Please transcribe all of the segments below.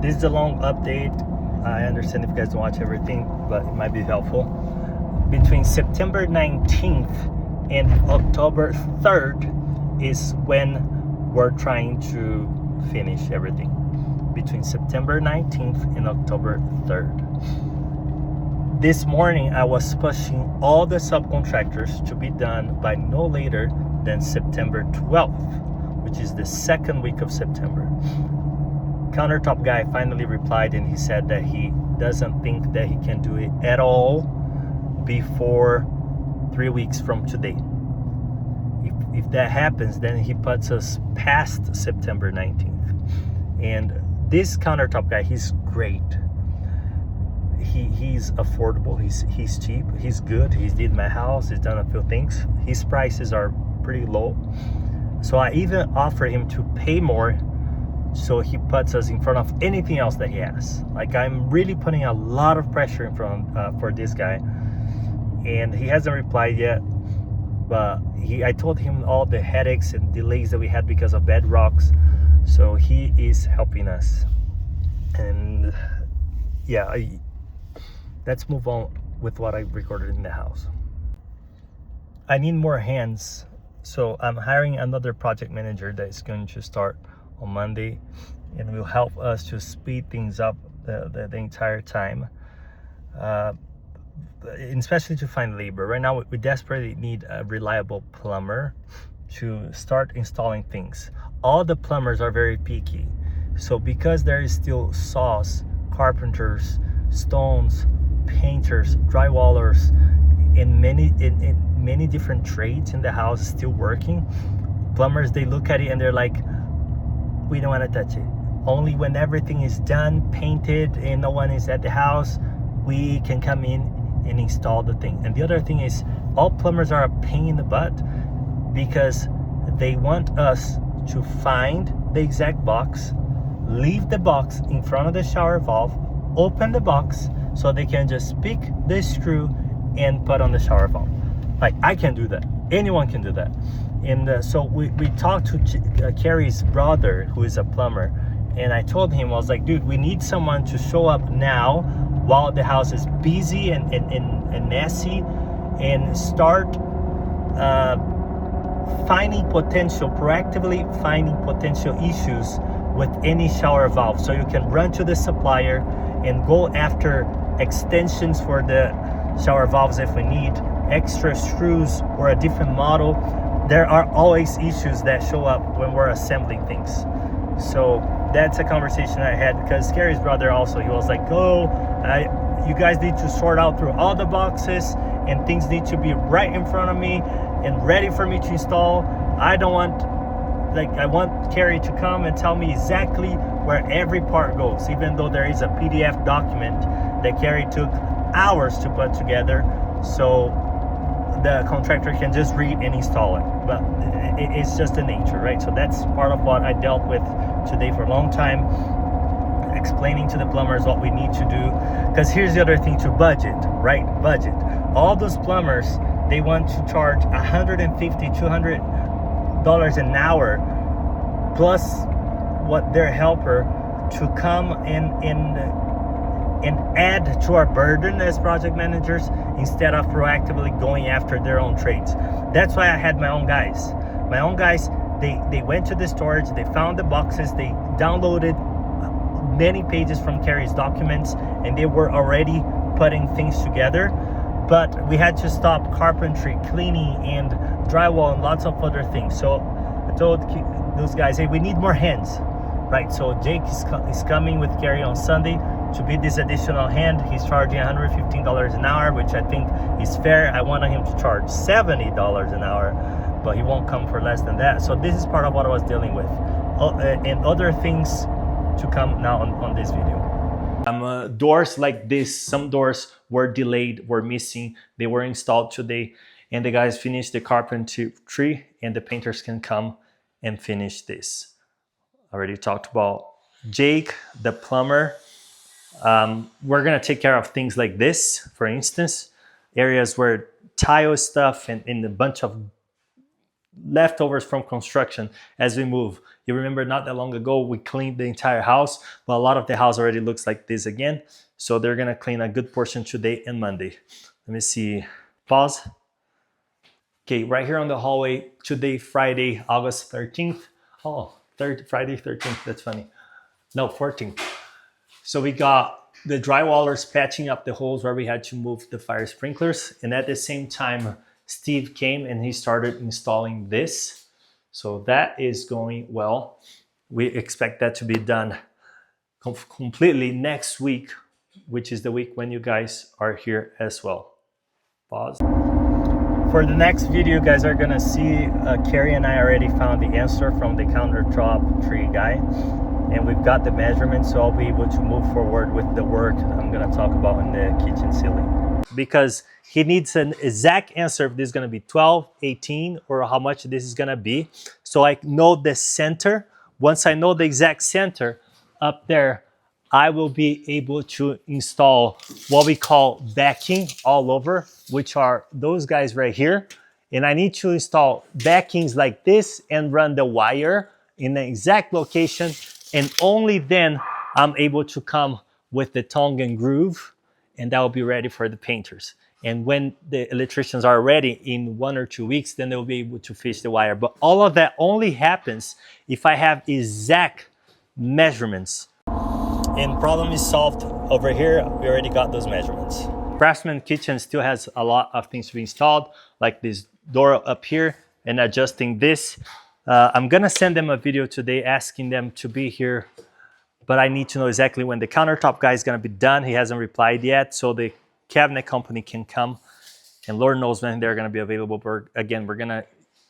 This is a long update. I understand if you guys don't watch everything, but it might be helpful. Between September 19th and October 3rd is when we're trying to finish everything. Between September 19th and October 3rd. This morning, I was pushing all the subcontractors to be done by no later than September 12th, which is the second week of September. Countertop guy finally replied, and he said that he doesn't think that he can do it at all before 3 weeks from today. If that happens, then he puts us past September 19th. And this countertop guy, he's great. He's affordable, he's cheap, he's good, he's did my house, he's done a few things. His prices are pretty low. So I even offer him to pay more so he puts us in front of anything else that he has. Like, I'm really putting a lot of pressure in front for this guy. And he hasn't replied yet. But I told him all the headaches and delays that we had because of bed rocks. So he is helping us. And yeah, let's move on with what I recorded in the house. I need more hands, so I'm hiring another project manager that is going to start on Monday and will help us to speed things up the entire time, especially to find labor. Right now, we desperately need a reliable plumber to start installing things. All the plumbers are very picky, so because there is still saws, carpenters, stones, painters, drywallers, in many different trades in the house still working, plumbers, they look at it and they're like, we don't want to touch it. Only when everything is done, painted, and no one is at the house, we can come in and install the thing. And the other thing is, all plumbers are a pain in the butt because they want us to find the exact box, leave the box in front of the shower valve, open the box so they can just pick the screw and put on the shower valve. Like, I can do that. Anyone can do that. And so we talked to Carrie's brother, who is a plumber, and I told him, I was like, dude, we need someone to show up now while the house is busy and messy, and start proactively finding potential issues with any shower valve, so you can run to the supplier and go after extensions for the shower valves if we need, extra screws or a different model. There are always issues that show up when we're assembling things. So that's a conversation I had, because Carrie's brother also, he was like, you guys need to sort out through all the boxes, and things need to be right in front of me and ready for me to install. I want Carrie to come and tell me exactly where every part goes, even though there is a PDF document that Carrie took hours to put together, so the contractor can just read and install it. But it's just the nature, right? So that's part of what I dealt with today for a long time, explaining to the plumbers what we need to do. Because here's the other thing, to budget, right? Budget. All those plumbers, they want to charge $150, $200 an hour, plus what their helper to come and add to our burden as project managers, instead of proactively going after their own trades. That's why I had my own guys. They went to the storage, they found the boxes, they downloaded many pages from Carrie's documents, and they were already putting things together. But we had to stop carpentry, cleaning, and drywall, and lots of other things. So I told those guys, hey, we need more hands, right? So Jake is coming with Carrie on Sunday to be this additional hand. He's charging $115 an hour, which I think is fair. I wanted him to charge $70 an hour, but he won't come for less than that. So this is part of what I was dealing with, and other things to come now on this video. Doors like this, some doors were delayed, were missing, they were installed today, and the guys finished the carpentry, and the painters can come and finish this. Already talked about Jake, the plumber. We're gonna take care of things like this, for instance, areas where tile stuff and a bunch of leftovers from construction as we move. You remember not that long ago, we cleaned the entire house, but a lot of the house already looks like this again. So they're gonna clean a good portion today and Monday. Let me see, pause. Okay, right here on the hallway, today, Friday, August 13th. Oh, Friday 13th, that's funny. No, 14th. So we got the drywallers patching up the holes where we had to move the fire sprinklers. And at the same time, Steve came and he started installing this. So that is going well. We expect that to be done completely next week, which is the week when you guys are here as well. Pause. For the next video, you guys are gonna see Carrie and I already found the answer from the countertop tree guy, and we've got the measurements, so I'll be able to move forward with the work I'm gonna talk about in the kitchen ceiling. Because he needs an exact answer if this is gonna be 12, 18, or how much this is gonna be. So I know the center. Once I know the exact center up there, I will be able to install what we call backing all over, which are those guys right here. And I need to install backings like this and run the wire in the exact location. And only then I'm able to come with the tongue and groove, and that will be ready for the painters. And when the electricians are ready in 1 or 2 weeks, then they'll be able to fish the wire. But all of that only happens if I have exact measurements. And problem is solved over here. We already got those measurements. Craftsman Kitchen still has a lot of things to be installed, like this door up here and adjusting this. I'm gonna send them a video today asking them to be here, but I need to know exactly when the countertop guy is gonna be done. He hasn't replied yet, so the cabinet company can come, and Lord knows when they're gonna be available. But again, we're gonna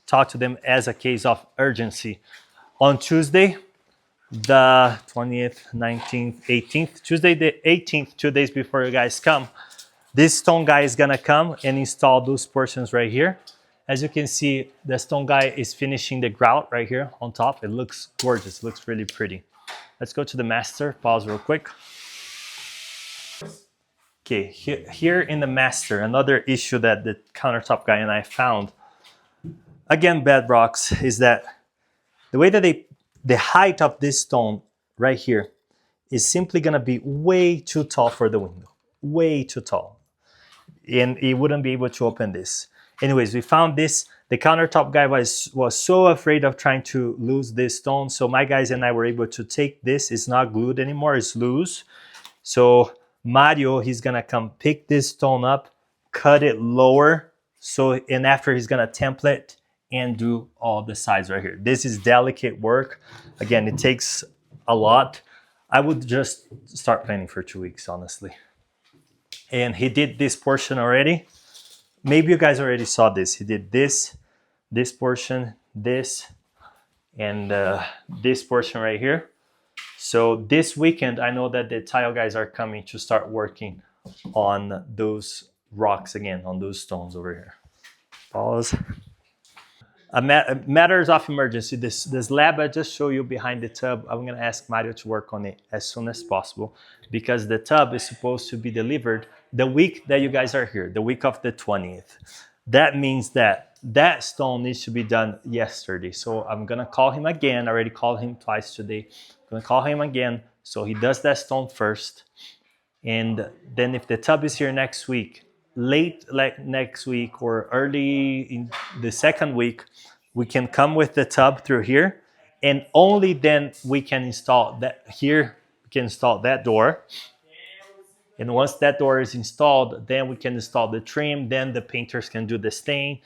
talk to them as a case of urgency. On Tuesday, the 20th, 19th, 18th, Tuesday the 18th, 2 days before you guys come, this stone guy is gonna come and install those portions right here. As you can see, the stone guy is finishing the grout right here on top. It looks gorgeous, it looks really pretty. Let's go to the master, pause real quick. Okay, here in the master, another issue that the countertop guy and I found, again, bedrocks, is that the way that the height of this stone right here is simply gonna be way too tall for the window, way too tall. And he wouldn't be able to open this. Anyways, we found this. The countertop guy was so afraid of trying to lose this stone. So my guys and I were able to take this. It's not glued anymore, it's loose. So Mario, he's gonna come pick this stone up, cut it lower. So, and after he's gonna template and do all the sides right here. This is delicate work. Again, it takes a lot. I would just start planning for 2 weeks, honestly. And he did this portion already. Maybe you guys already saw this. He did this portion, this, and this portion right here. So this weekend, I know that the tile guys are coming to start working on those rocks again, on those stones over here. Pause. Matters of emergency. This lab I just showed you behind the tub, I'm gonna ask Mario to work on it as soon as possible, because the tub is supposed to be delivered the week that you guys are here, the week of the 20th. That means that that stone needs to be done yesterday. So I'm gonna call him again. I already called him twice today. I'm gonna call him again so he does that stone first. And then if the tub is here next week, late like next week or early in the second week, we can come with the tub through here, and only then we can install that here. We can install that door, and once that door is installed, then we can install the trim. Then the painters can do the stain.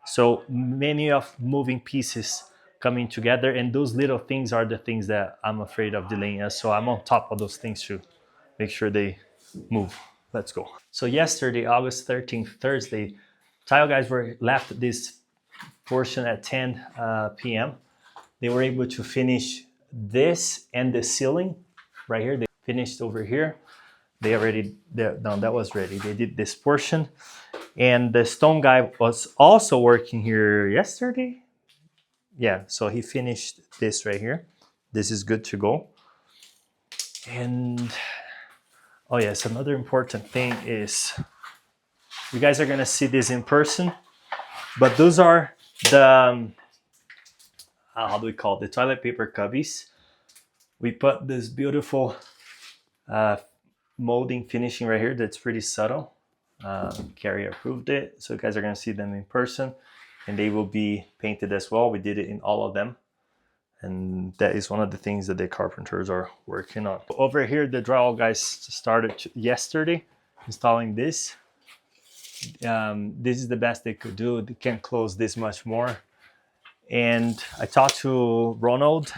So many of moving pieces coming together, and those little things are the things that I'm afraid of delaying us. So I'm on top of those things to make sure they move. Let's go. So yesterday, August 13th, Thursday, tile guys left this portion at 10 p.m. They were able to finish this and the ceiling right here. They finished over here. They already, no, that was ready. They did this portion. And the stone guy was also working here yesterday. Yeah, so he finished this right here. This is good to go. And oh yes, another important thing is you guys are gonna see this in person, but those are the how do we call it, the toilet paper cubbies. We put this beautiful molding finishing right here that's pretty subtle. Carrie approved it, so you guys are going to see them in person, and they will be painted as well. We did it in all of them, and that is one of the things that the carpenters are working on. Over here, the drywall guys started yesterday installing this. This is the best they could do. They can't close this much more. And I talked to Ronald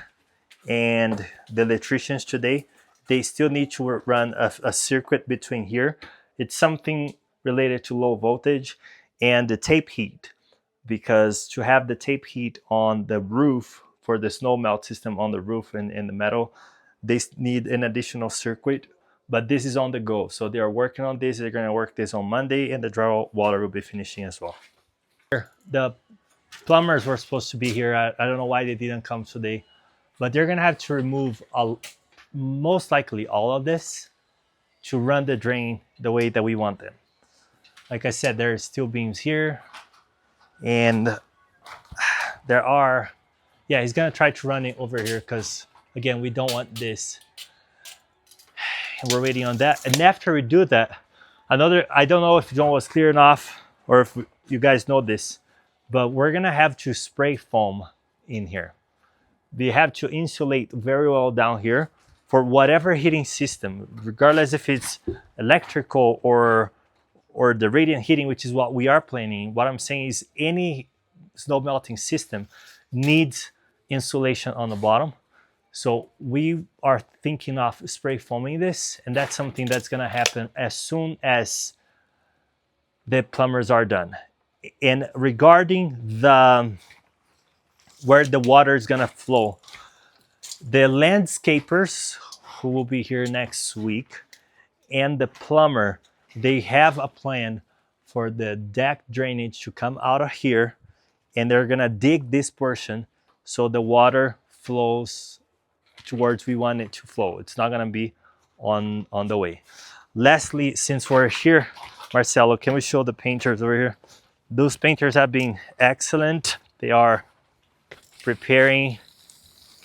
and the electricians today. They still need to run a circuit between here. It's something related to low voltage and the tape heat, because to have the tape heat on the roof for the snow melt system on the roof and in the metal, they need an additional circuit, but this is on the go. So they are working on this. They're going to work this on Monday, and the drywall water will be finishing as well. The plumbers were supposed to be here. I don't know why they didn't come today, but they're going to have to remove most likely all of this to run the drain the way that we want them. Like I said, there are steel beams here, and there are, yeah, he's gonna try to run it over here because again, we don't want this. And we're waiting on that. And after we do that, I don't know if John was clear enough or if you guys know this, but we're gonna have to spray foam in here. We have to insulate very well down here for whatever heating system, regardless if it's electrical or the radiant heating, which is what we are planning. What I'm saying is any snow melting system needs insulation on the bottom. So we are thinking of spray foaming this, and that's something that's gonna happen as soon as the plumbers are done. And regarding where the water is gonna flow, the landscapers who will be here next week and the plumber, they have a plan for the deck drainage to come out of here, and they're gonna dig this portion so the water flows towards we want it to flow. It's not gonna be on the way. Lastly, since we're here, Marcelo, can we show the painters over here? Those painters have been excellent. They are preparing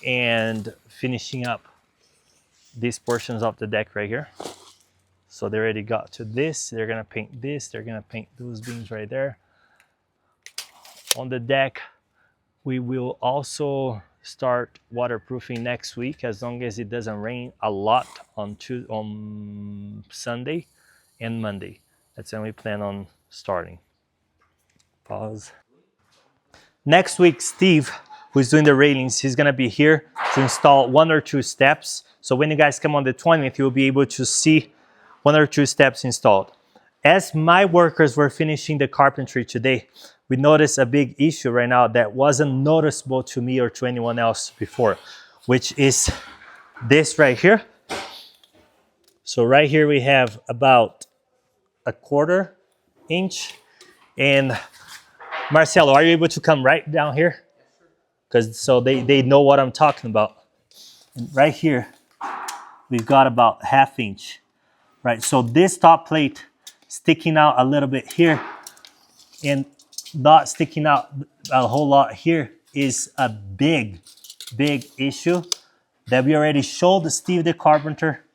and finishing up these portions of the deck right here. So they already got to this. They're gonna paint this. They're gonna paint those beams right there. On the deck, we will also start waterproofing next week, as long as it doesn't rain a lot on Sunday and Monday. That's when we plan on starting. Pause. Next week, Steve, who's doing the railings, he's gonna be here to install 1 or 2 steps. So when you guys come on the 20th, you'll be able to see 1 or 2 steps installed. As my workers were finishing the carpentry today, we noticed a big issue right now that wasn't noticeable to me or to anyone else before, which is this right here. So right here we have about 1/4 inch. And Marcelo, are you able to come right down here? Because so they know what I'm talking about. And right here, we've got about 1/2 inch, right? So this top plate sticking out a little bit here and not sticking out a whole lot here is a big issue that we already showed Steve the carpenter,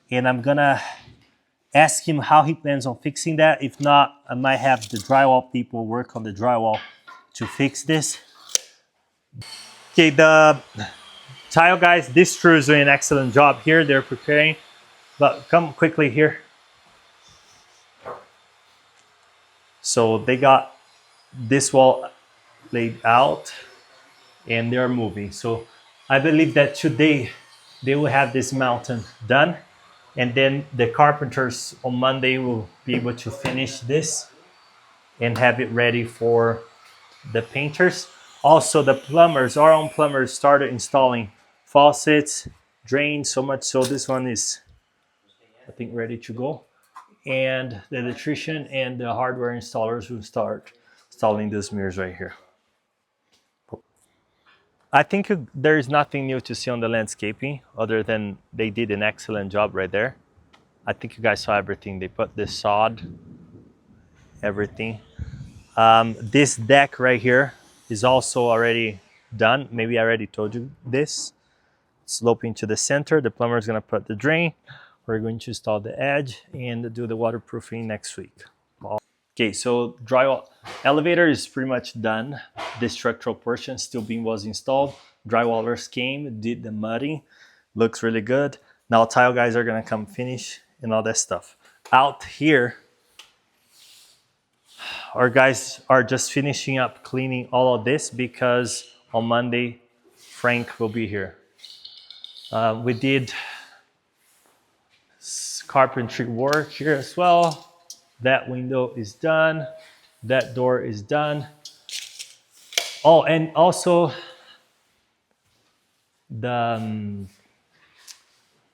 and I'm gonna ask him how he plans on fixing that. If not, I might have the drywall people work on the drywall to fix this. Okay, the tile guys, this crew is doing an excellent job here. They're preparing, but come quickly here. So they got this wall laid out and they're moving. So I believe that today they will have this mountain done, and then the carpenters on Monday will be able to finish this and have it ready for the painters. Also, the plumbers, our own plumbers, started installing faucets, drains, so much so this one is, I think, ready to go. And the electrician and the hardware installers will start installing these mirrors right here. I think there is nothing new to see on the landscaping other than they did an excellent job right there. I think you guys saw everything. They put the sod, everything. This deck right here is also already done. Maybe I already told you this. Sloping to the center. The plumber is going to put the drain. We're going to install the edge and do the waterproofing next week. Okay, so drywall elevator is pretty much done. The structural portion, steel beam was installed. Drywallers came, did the mudding. Looks really good. Now tile guys are gonna come finish and all that stuff. Out here, our guys are just finishing up cleaning all of this because on Monday, Frank will be here. We did carpentry work here as well. That window is done. That door is done. Oh, and also the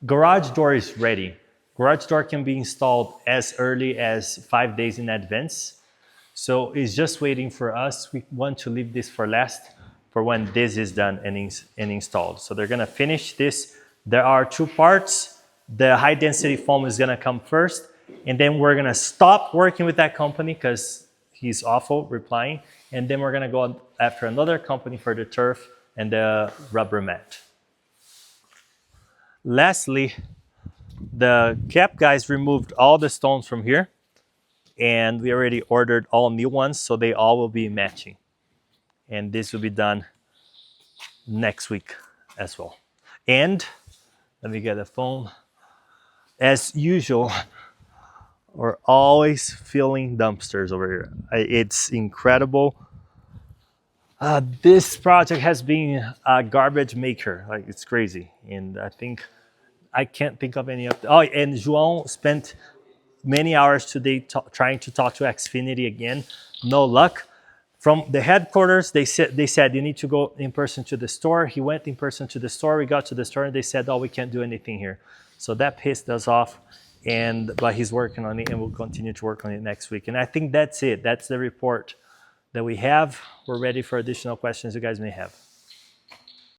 garage door is ready. Garage door can be installed as early as 5 days in advance. So it's just waiting for us. We want to leave this for last for when this is done and installed. So they're gonna finish this. There are two parts. The high density foam is gonna come first, and then we're gonna stop working with that company because he's awful replying. And then we're gonna go after another company for the turf and the rubber mat. Lastly, the cap guys removed all the stones from here, and we already ordered all new ones, so they all will be matching. And this will be done next week as well. And let me get the phone. As usual, we're always filling dumpsters over here. It's incredible. This project has been a garbage maker. Like, it's crazy. And I can't think of any of the, oh, and João spent many hours today trying to talk to Xfinity again. No luck. From the headquarters, they said you need to go in person to the store. He went in person to the store. We got to the store and they said, oh, we can't do anything here. So that pissed us off. But he's working on it and we'll continue to work on it next week. And I think that's it. That's the report that we have. We're ready for additional questions you guys may have.